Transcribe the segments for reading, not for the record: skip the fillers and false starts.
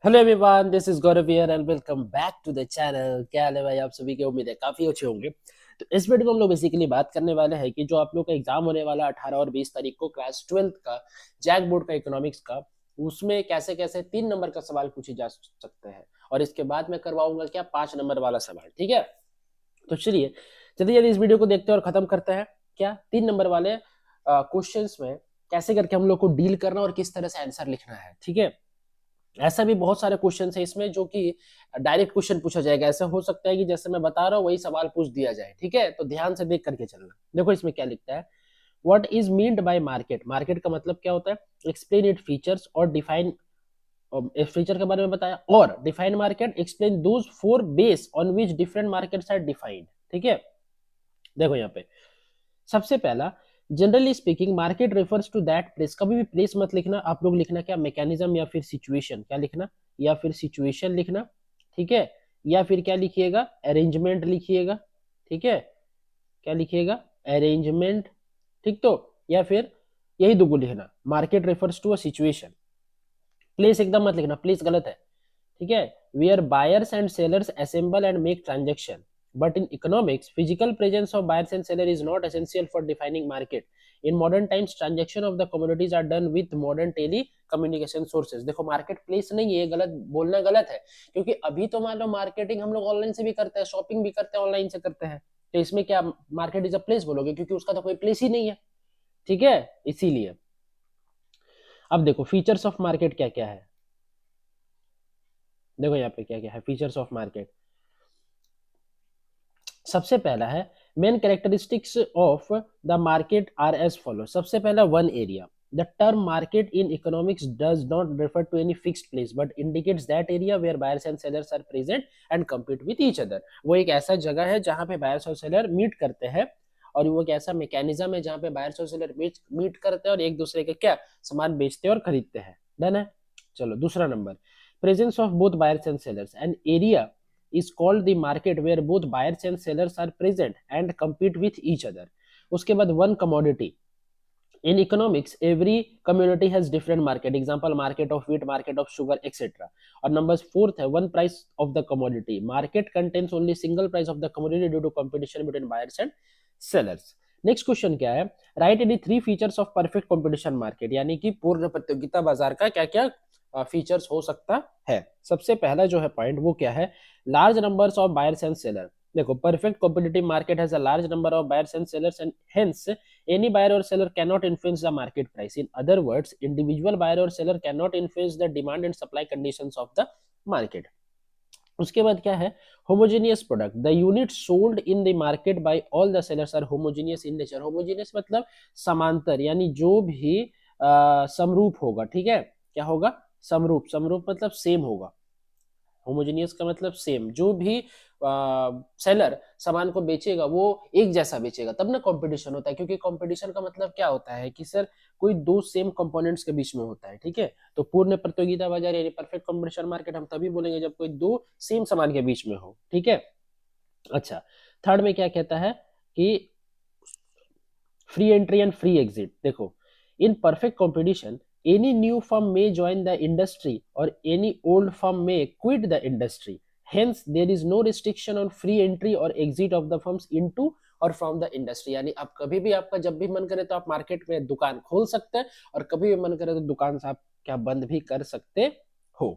Hello everyone, this is Gaurav here and welcome back to the channel. क्या हाल है भाई? आप सभी की उम्मीद है काफी अच्छे होंगे। तो इस वीडियो में हम लोग बेसिकली बात करने वाले हैं कि जो आप लोग का एग्जाम होने वाला 18 और 20 तारीख को क्लास 12th का जैक बोर्ड का इकोनॉमिक्स का, उसमें कैसे कैसे 3 नंबर का सवाल पूछे जा सकते हैं। और इसके बाद मैं करवाऊंगा क्या 5 नंबर वाला सवाल। ठीक है, तो चलिए जल्दी जल्दी इस वीडियो को देखते हैं और खत्म करते हैं। क्या 3 नंबर वाले क्वेश्चंस में कैसे करके हम लोग को डील करना और किस तरह से आंसर लिखना है। ठीक है, ऐसा भी बहुत सारे क्वेश्चन है इसमें जो कि डायरेक्ट क्वेश्चन पूछा जाएगा। ऐसा हो सकता है कि जैसे मैं बता रहा हूँ वही सवाल पूछ दिया जाए। ठीक है, तो ध्यान से देख करके चलना। देखो इसमें क्या लिखता है, what is meant by market. Market का मतलब क्या होता है, एक्सप्लेन इट फीचर्स और डिफाइन। फीचर के बारे में बताया, और define market, explain those four based on which different markets are defined. ठीक है, देखो यहाँ पे सबसे पहला, generally speaking market refers to that place. कभी भी प्लेस मत लिखना, आप लोग लिखना क्या मैकेनिज्म या फिर सिचुएशन। क्या लिखना, या फिर सिचुएशन लिखना। ठीक है, या फिर क्या लिखिएगा, अरेंजमेंट लिखिएगा। ठीक है, क्या लिखिएगा, अरेंजमेंट। ठीक, तो या फिर यही दो लिखना, market refers to a situation. Place एकदम मत लिखना, प्लेस गलत है। ठीक है, where buyers and sellers assemble and make transaction, but in economics physical presence of buyers and seller is not essential for defining market. In modern times transaction of the commodities are done with modern telecommunication sources. देखो market place नहीं है, गलत बोलना गलत है, क्योंकि अभी तो मान लो मार्केटिंग हम लोग ऑनलाइन से भी करते हैं, शॉपिंग भी करते हैं, ऑनलाइन से करते हैं। तो इसमें क्या मार्केट इज अ प्लेस बोलोगे, क्योंकि उसका तो कोई प्लेस ही नहीं है। ठीक है, इसीलिए। अब देखो फीचर्स ऑफ मार्केट क्या क्या है। देखो यहाँ पे क्या क्या है फीचर्स ऑफ मार्केट। सबसे पहला है, main characteristics of the market are as follow. सबसे पहला, one area. The term market in economics does not refer to any fixed place but indicates that area where buyers and sellers are present and compete with each other. वो एक ऐसा जगह है जहां पे buyers और सेलर मीट करते हैं, और वो एक ऐसा मैकेनिज्म है जहां पे बायर्स और सेलर मीट करते हैं और एक दूसरे के क्या सामान बेचते हैं और खरीदते हैं। डन है। चलो दूसरा number, presence of both buyers and sellers. An area is called the market where both buyers and sellers are present and compete with each other. उसके बाद one commodity. In economics every community has different market, example market of wheat, market of sugar, etc. और number fourth है, one price of the commodity. Market contains only single price of the commodity due to competition between buyers and sellers. Next question क्या है, right any three features of perfect competition market. यानी कि पूर्ण प्रतियोगिता बाजार का क्या क्या फीचर्स हो सकता है। सबसे पहला जो है पॉइंट वो क्या है, large numbers of buyers and seller. देखो perfect competitive market has a large number of buyers and sellers and hence any buyer or seller cannot influence the market price. In other words, individual buyer or seller cannot influence the demand and supply conditions of the market. उसके बाद क्या है, homogeneous product. The unit sold in the market by all the sellers are homogeneous in nature. Homogeneous मतलब समांतर, यानी जो भी समरूप होगा। ठीक है, क्या होगा, समरूप। समरूप मतलब सेम होगा। होमोजेनियस का मतलब सेम, जो भी सेलर सामान को बेचेगा वो एक जैसा बेचेगा, तब ना कंपटीशन होता है। क्योंकि कंपटीशन का मतलब क्या होता है कि सर कोई दो सेम कंपोनेंट्स के बीच में होता है। ठीक है, तो पूर्ण प्रतियोगिता बाजार यानी परफेक्ट कंपटीशन मार्केट हम तभी बोलेंगे जब कोई दो सेम सामान के बीच में हो। ठीक है, अच्छा। थर्ड में क्या कहता है कि free entry and free exit. देखो in perfect competition any new firm may join the industry or any old firm may quit the industry. Hence there is no restriction on free entry or exit of the firms into or from the industry. यानी आप कभी भी, आपका जब भी मन करे तो आप मार्केट में दुकान खोल सकते हैं, और कभी भी मन करे तो दुकान से आप क्या बंद भी कर सकते हो।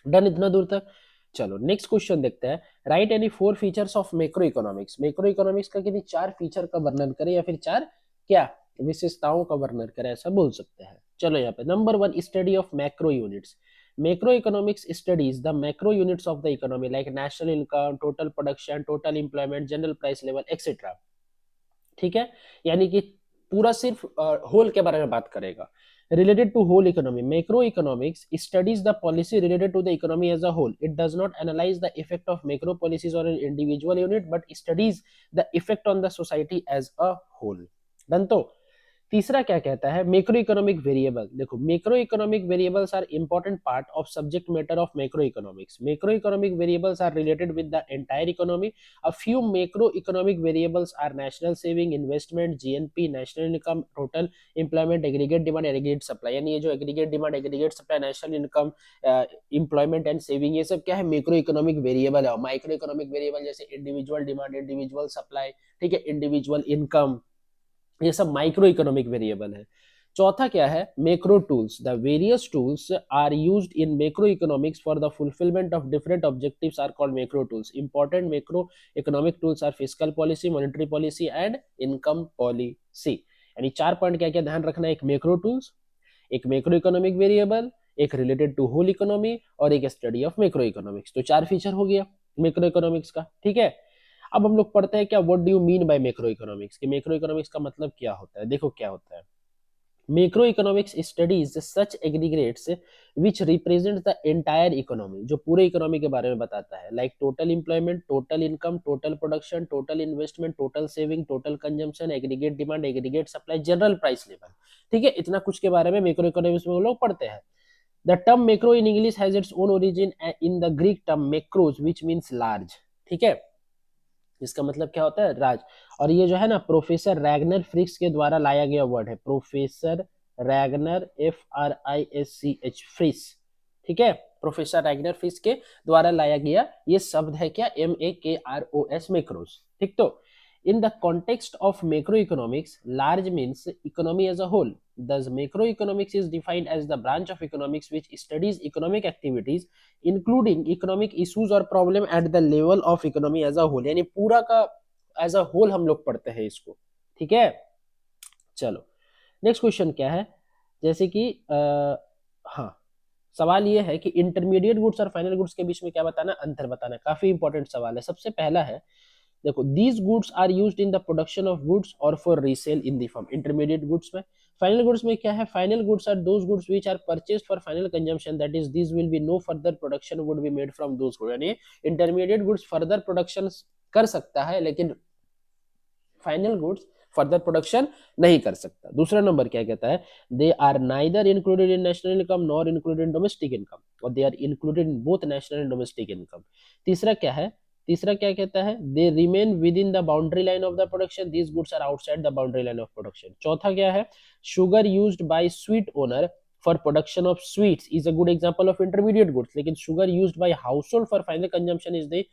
डन इतना दूर तक। चलो नेक्स्ट क्वेश्चन देखते हैं, right any four features of macro economics. Macro economics का किन्हीं चार फीचर का वर्णन करें, या फिर चार क्या विशेषताओं का वर्णन करें, ऐसा बोल सकते हैं। चलो यहाँ पे number one, study of macro units. Macro economics studies the macro units of the economy like national income, total production, total employment, general price level etcetera. ठीक है, यानी कि पूरा सिर्फ होल के बारे में बात करेगा। related to whole economy, macroeconomics studies the policy related to the economy as a whole. It does not analyze the effect of macro policies on an individual unit but studies the effect on the society as a whole. Done. तो तीसरा क्या कहता है, macro economic variable. देखो macro economic variables are important part of subject matter of macro economics. Macro economic variables are related with the entire economy. A few macro economic variables are national saving, investment, GNP, national income, total employment, aggregate demand, aggregate supply. यानी ये जो aggregate demand, aggregate supply, national income, employment and saving, ये सब क्या है, macro economic variable है। Micro economic variable जैसे individual demand, individual supply, ठीक है, इंडिविजुअल इनकम, ये सब माइक्रो इकोनॉमिक वेरिएबल है। चौथा क्या है, macro tools. The various tools are used in macro economics for the fulfilment of different objectives are called macro tools. Important macro economic tools are fiscal policy, monetary policy and income policy. यानी 4 point क्या क्या ध्यान रखना है, एक macro tools, एक macro economic variable, एक related to whole economy और एक स्टडी ऑफ मैक्रो इकोनॉमिक्स। तो 4 फीचर हो गया मैक्रो इकोनॉमिक्स का, ठीक है। अब हम लोग पढ़ते हैं क्या what do you mean by macro economics, कि मैक्रो इकोनॉमिक्स का मतलब क्या होता है। देखो क्या होता है, macro economics studies such aggregates which represent the entire economy, जो पूरे इकोनॉमी के बारे में बताता है, like total employment, total income, total production, total investment, total saving, total consumption, aggregate demand, aggregate supply, general price level. ठीक है, इतना कुछ के बारे में मैक्रो इकोनॉमिक्स में वो लोग पढ़ते हैं। The term macro in English has its own origin in the Greek term macros which means large. ठीक है, इसका मतलब क्या होता है, राज। और ये जो है ना प्रोफेसर रैगनर फ्रिक्स के द्वारा लाया गया वर्ड है, प्रोफेसर रैगनर, FRISCH, फ्रिस। ठीक है, प्रोफेसर रैगनर फ्रिक्स के द्वारा लाया गया ये शब्द है क्या, MAKROS, मैक्रोस। ठीक, तो in the context of macroeconomics, large means economy as a whole. Thus, macroeconomics is defined as the branch of economics which studies economic activities, including economic issues or problem at the level of economy as a whole. यानी पूरा का as a whole हम लोग पढ़ते हैं इसको। ठीक है, चलो नेक्स्ट क्वेश्चन क्या है, जैसे कि हाँ, सवाल ये है कि इंटरमीडिएट गुड्स और फाइनल गुड्स के बीच में क्या बताना, अंतर बताना। काफी इंपॉर्टेंट सवाल है। सबसे पहला है, देखो these goods are used in the production of goods और for resale in the firm. Intermediate goods में, फाइनल गुड्स में क्या है, final goods are those goods which are purchased for final consumption, that is this will be no further production would be made from those goods. यानी intermediate goods further production कर सकता है लेकिन final goods further production नहीं कर सकता। दूसरा number क्या कहता है, they are neither included in national income nor included in domestic income, और they are included in both national and domestic income. तीसरा क्या है, तीसरा क्या कहता है, they remain within the boundary line of the production, these goods are outside the boundary line of production. चौथा क्या है, sugar used by sweet owner for production of sweets is a good example of intermediate goods, लेकिन sugar used bye house hold for final consumption is the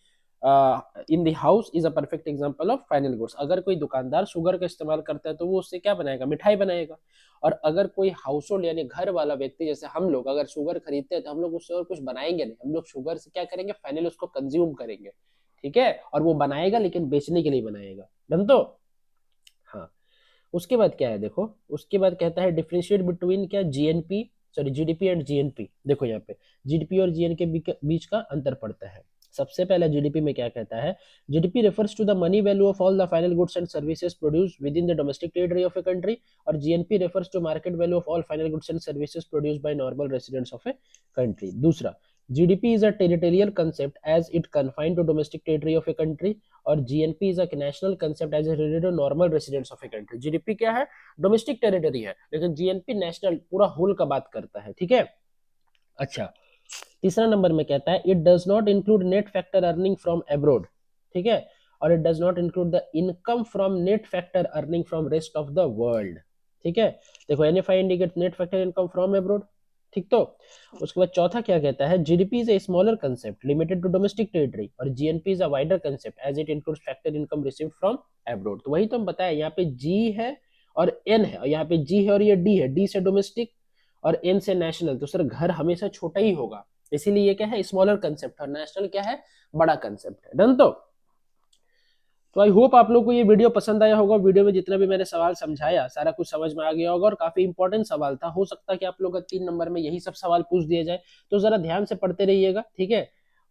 in the house is a perfect example of final goods. अगर कोई दुकानदार sugar का इस्तेमाल करता है तो वो उससे क्या बनाएगा, मिठाई बनाएगा। और अगर कोई हाउस होल्ड यानी घर वाला व्यक्ति जैसे हम लोग अगर शुगर खरीदते हैं तो हम लोग उससे और कुछ बनाएंगे नहीं, हम लोग शुगर से क्या करेंगे, फाइनल उसको कंज्यूम करेंगे। ठीक है, और वो बनाएगा लेकिन बेचने के लिए बनाएगा। डन तो हाँ, उसके बाद क्या है, देखो उसके बाद कहता है डिफरेंशिएट बिटवीन क्या, GNP, sorry GDP and GNP. देखो यहाँ पे जीडीपी और जीएन के बीच का अंतर पड़ता है। सबसे पहले जीडीपी में क्या कहता है, GDP refers to the money value of all the final goods and services produce within the domestic territory of a country, और GNP refers to market value of all final goods and services produce by normal residents of a country. दूसरा, GDP is a territorial concept as it confined to domestic territory of a country, और GNP is a national concept as it related to normal residents of a country। GDP क्या है, domestic territory है, लेकिन GNP national पूरा whole का बात करता है। ठीक है, अच्छा तीसरा नंबर में कहता है it does not include net factor earning from abroad. ठीक है, और it does not include the income from net factor earning from rest of the world. ठीक है, देखो NFI indicate net factor income from abroad. ठीक, तो उसके बाद चौथा क्या कहता है, GDP is a smaller concept limited to domestic territory, और GNP is a wider concept as it includes factor income received from abroad. तो वही तो हम बताया, यहाँ पे जी है और एन है, और यहाँ पे जी है और ये डी है, डी से डोमेस्टिक और एन से नेशनल। तो सर घर हमेशा छोटा ही होगा, इसीलिए ये क्या है, स्मॉलर कंसेप्ट, और नेशनल क्या है, बड़ा कंसेप्ट है। डन तो आई होप आप लोग को ये वीडियो पसंद आया होगा। वीडियो में जितना भी मैंने सवाल समझाया सारा कुछ समझ में आ गया होगा, और काफी इंपॉर्टेंट सवाल था। हो सकता है कि आप लोग का 3 नंबर में यही सब सवाल पूछ दिए जाए, तो जरा ध्यान से पढ़ते रहिएगा। ठीक है,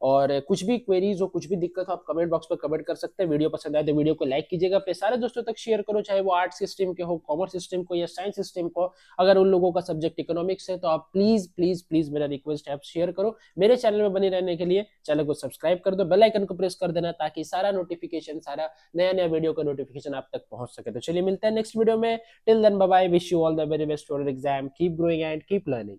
और कुछ भी क्वेरीज हो, कुछ भी दिक्कत हो, आप कमेंट बॉक्स पर कमेंट कर सकते हैं। वीडियो पसंद आए तो वीडियो को लाइक कीजिएगा, अपने सारे दोस्तों तक शेयर करो, चाहे वो आर्ट्स स्ट्रीम के हो, कॉमर्स स्ट्रीम को या साइंस स्ट्रीम को। अगर उन लोगों का सब्जेक्ट इकोनॉमिक्स है तो आप प्लीज प्लीज प्लीज, मेरा रिक्वेस्ट है, आप शेयर करो। मेरे चैनल में बने रहने के लिए चैनल को सब्सक्राइब कर दो, बेल आइकन को प्रेस कर देना, ताकि सारा नोटिफिकेशन, सारा नया नया वीडियो का नोटिफिकेशन आप तक पहुंच सके। तो चलिए मिलते हैं नेक्स्ट वीडियो में। Till then bye bye, wish you all the very best for exam, keep growing and keep learning.